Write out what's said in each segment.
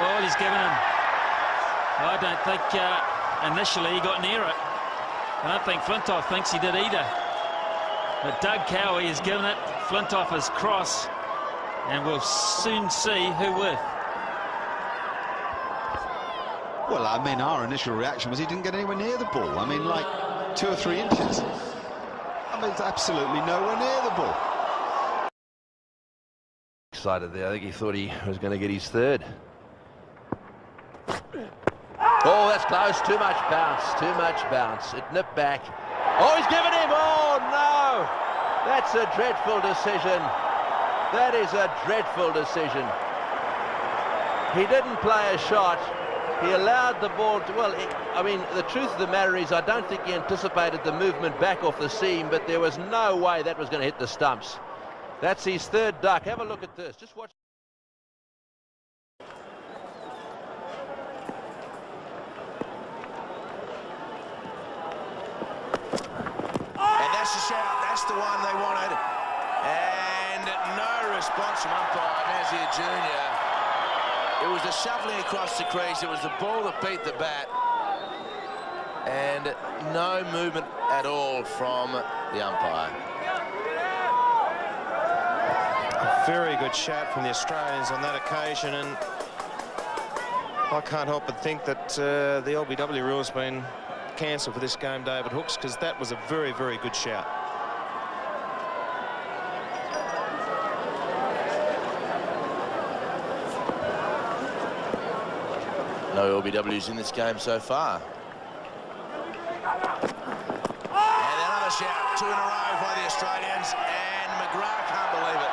Well, he's given him. I don't think initially he got near it. I don't think Flintoff thinks he did either. But Doug Cowie has given it. Flintoff his cross. And we'll soon see who with. Well, I mean, our initial reaction was he didn't get anywhere near the ball. I mean, like 2 or 3 inches. I mean, it's absolutely nowhere near the ball. Excited there. I think he thought he was going to get his third. Oh, that's close. Too much bounce. Too much bounce. It nipped back. Oh, he's given him. Oh, no. That's a dreadful decision. That is a dreadful decision. He didn't play a shot. He allowed the ball to... Well, I mean, the truth of the matter is I don't think he anticipated the movement back off the seam, but there was no way that was going to hit the stumps. That's his third duck. Have a look at this. Just watch. And that's the shout. That's the one they wanted. And no response from umpire Nazir Jr. It was the shuffling across the crease. It was the ball that beat the bat. And no movement at all from the umpire. A very good shout from the Australians on that occasion, and I can't help but think that the LBW rule's been cancelled for this game, David Hooks, because that was a very, very good shout. No LBWs in this game so far. And another shout, 2 in a row by the Australians, and McGrath can't believe it.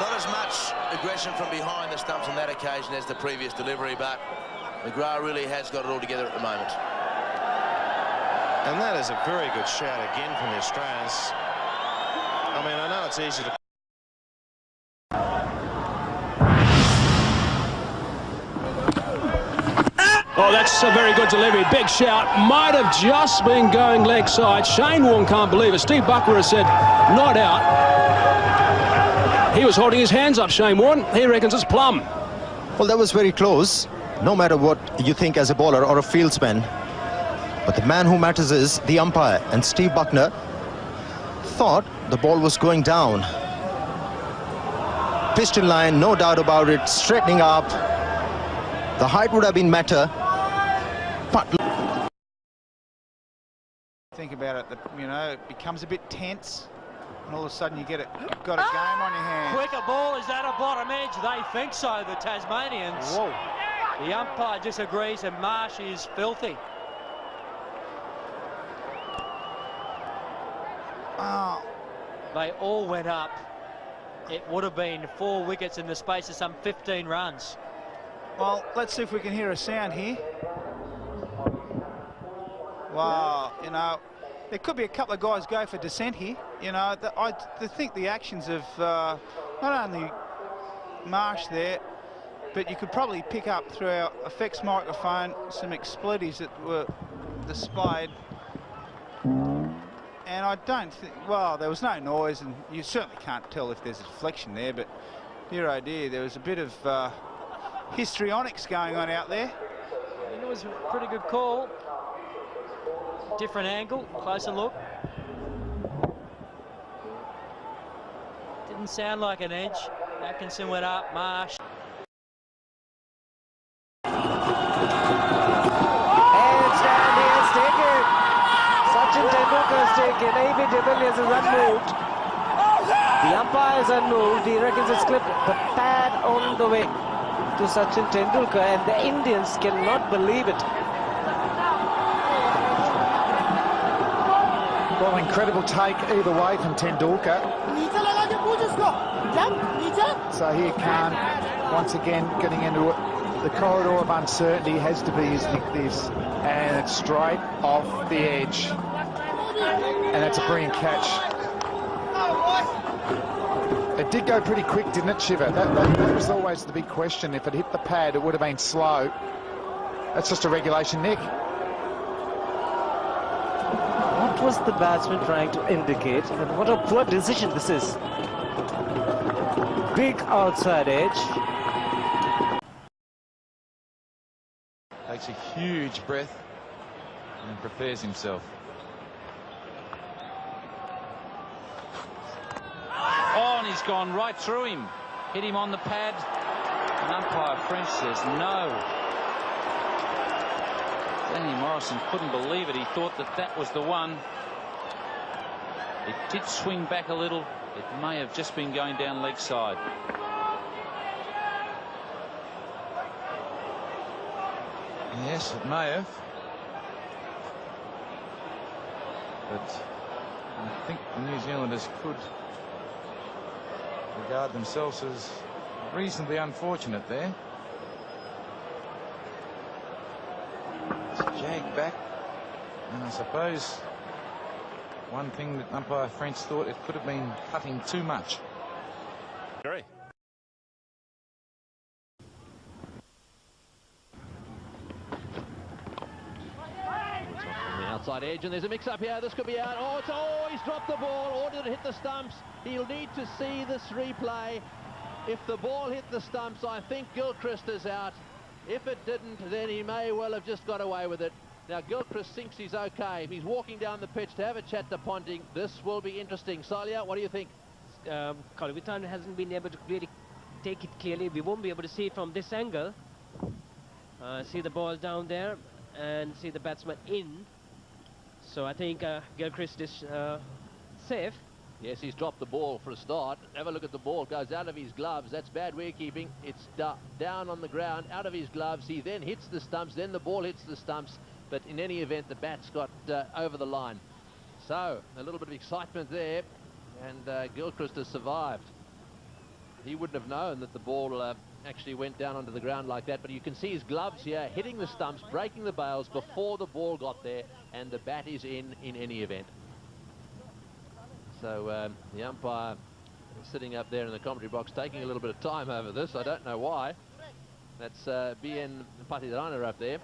Not as much aggression from behind the stumps on that occasion as the previous delivery, but McGrath really has got it all together at the moment. And that is a very good shout again from the Australians. I mean, I know it's easy to... Oh, that's a very good delivery. Big shout. Might have just been going leg side. Shane Warne can't believe it. Steve Buckler has said not out. He was holding his hands up, Shane Warne. He reckons it's plumb. Well, that was very close, no matter what you think as a bowler or a fieldsman. But the man who matters is the umpire, and Steve Buckner thought the ball was going down. Piston line, no doubt about it, straightening up. The height would have been matter, but... Think about it, you know, it becomes a bit tense, and all of a sudden you've got a game on your hands. Quicker ball, is that a bottom edge? They think so, the Tasmanians. Whoa. The umpire disagrees, and Marsh is filthy. Oh. They all went up. It would have been 4 wickets in the space of some 15 runs. Well, let's see if we can hear a sound here. Wow, you know, there could be a couple of guys go for dissent here. You know, I think the actions of not only Marsh there, but you could probably pick up through our effects microphone some expletives that were displayed. And I don't think, well, there was no noise, and you certainly can't tell if there's a deflection there, but dear oh dear, there was a bit of histrionics going on out there. It was a pretty good call. Different angle, closer look. Didn't sound like an edge. Atkinson went up, Marsh. And stand he has taken. Sachin Tendulkar has taken. A.B. de Villiers is unmoved. The umpire is unmoved. He reckons it's clipped. The pad on the way to Sachin Tendulkar, and the Indians cannot believe it. Well, incredible take either way from Tendulkar. So here Khan, once again, getting into it. The corridor of uncertainty has to be his nick this, and it's straight off the edge. And it's a brilliant catch. It did go pretty quick, didn't it, Shiva? That was always the big question. If it hit the pad, it would have been slow. That's just a regulation nick. What was the batsman trying to indicate? And what a poor decision this is. Big outside edge. takes a huge breath and prepares himself. Oh, and he's gone right through him. Hit him on the pad. And umpire French says no. Danny Morrison couldn't believe it. He thought that that was the one. It did swing back a little. It may have just been going down leg side. Yes, it may have. But I think the New Zealanders could regard themselves as reasonably unfortunate there. It's jagged back, and I suppose one thing that umpire French thought it could have been cutting too much. Great. On the outside edge, and there's a mix-up here. This could be out. Oh, he's dropped the ball. Or did it hit the stumps? He'll need to see this replay. If the ball hit the stumps, I think Gilchrist is out. If it didn't, then he may well have just got away with it. Now, Gilchrist thinks he's okay. If he's walking down the pitch to have a chat to Ponting, this will be interesting. Salia, what do you think? Kalavitan hasn't been able to really take it clearly. We won't be able to see it from this angle. See the ball down there and see the batsman in. So I think Gilchrist is safe. Yes, he's dropped the ball for a start. Have a look at the ball. It goes out of his gloves. That's bad wicketkeeping. It's down on the ground, out of his gloves. He then hits the stumps. Then the ball hits the stumps. But in any event, the bat's got over the line. So, a little bit of excitement there. And Gilchrist has survived. He wouldn't have known that the ball actually went down onto the ground like that. But you can see his gloves here hitting the stumps, breaking the bails before the ball got there. And the bat is in any event. So the umpire sitting up there in the commentary box taking a little bit of time over this. I don't know why. That's BN Patidarana up there.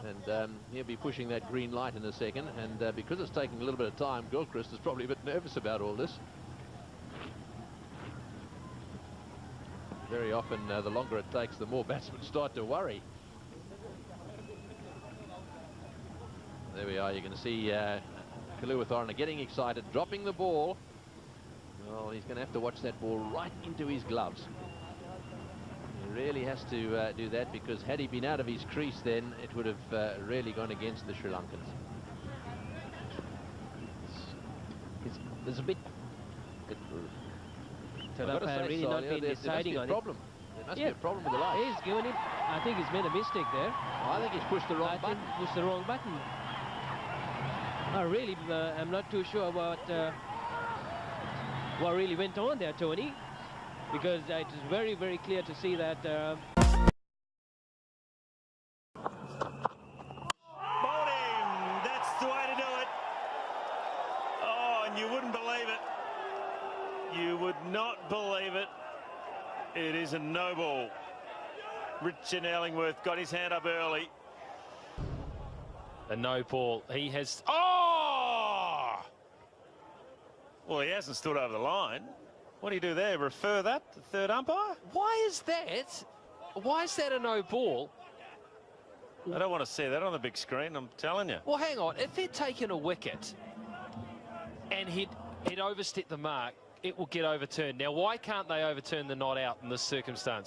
And he'll be pushing that green light in a second. And because it's taking a little bit of time, Gilchrist is probably a bit nervous about all this. Very often, the longer it takes, the more batsmen start to worry. There we are. You can see Kaluwitharana getting excited, dropping the ball. Well, he's going to have to watch that ball right into his gloves. He really has to do that, because had he been out of his crease, then it would have really gone against the Sri Lankans. There's a bit... So that really not been deciding on it. There must be a problem with the light. He's given him. I think he's made a mistake there. I think he's pushed the wrong button. Pushed the wrong button. I really am not too sure about what really went on there, Tony, because it is very, very clear to see that. Bowling, that's the way to do it. Oh, and you wouldn't believe it. You would not believe it. It is a no ball. Richard Ellingworth got his hand up early. A no ball. He has... Oh! Well, he hasn't stood over the line. What do you do there? Refer that to third umpire? Why is that? Why is that a no ball? I don't want to see that on the big screen, I'm telling you. Well, hang on. If they're taking a wicket and he'd overstepped the mark, it will get overturned. Now, why can't they overturn the not out in this circumstance?